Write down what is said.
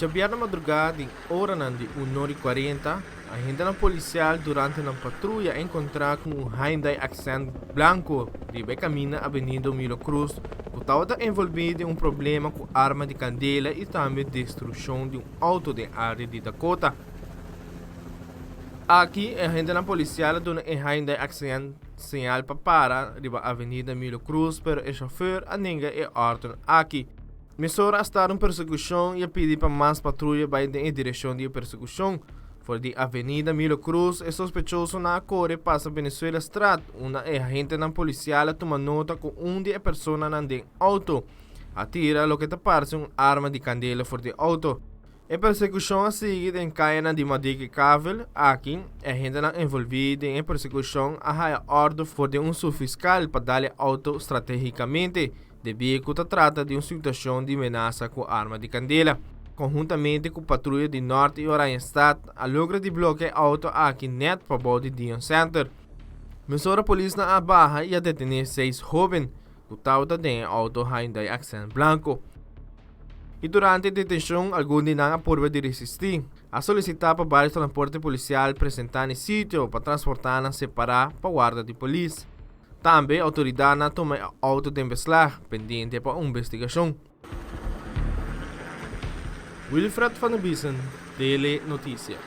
Sabia na madrugada, em hora de 1h40, a agente policial durante uma patrulha encontrou com um Hyundai Accent branco de caminho na Avenida Milo Cruz, que estava envolvido em um problema com arma de candela e também destruição de um auto de área de Dakota. Aqui, a agente policial deu um Hyundai Accent sinal para parar na Avenida Milo Cruz, pero o chauffeur a ninguém é ordem aqui. Mesora está em persecução e pede para mais patrulha para ir em direção de persecução. Por de Avenida Milo Cruz, é sospechoso na corre passa Venezuela Strat, uma agente policial toma nota com de pessoa na auto. Atira lo que te parece arma de candela for de auto. A persecução a seguir em caia de Madique Cavel, aqui, a gente envolvida em persecução a ordem for de subfiscal para dar auto estrategicamente. De que se trata de uma situação de ameaça com arma de candela. Conjuntamente com a patrulha de Norte e Oranjestad, a logra de bloquear auto aqui net para o Dion Center. Mesora polícia na barra e a detener 6 jovens que estavam dentro do auto Hyundai Accent branco. E durante a detenção, alguns de não por de resistir. A solicitar para vários transportes policiais apresentar no sítio para transportar e separar para a guarda de polícia. Também a autoridade toma auto de beslag pendente para uma investigação. Wilfred van der Biesen, Tele Notícia.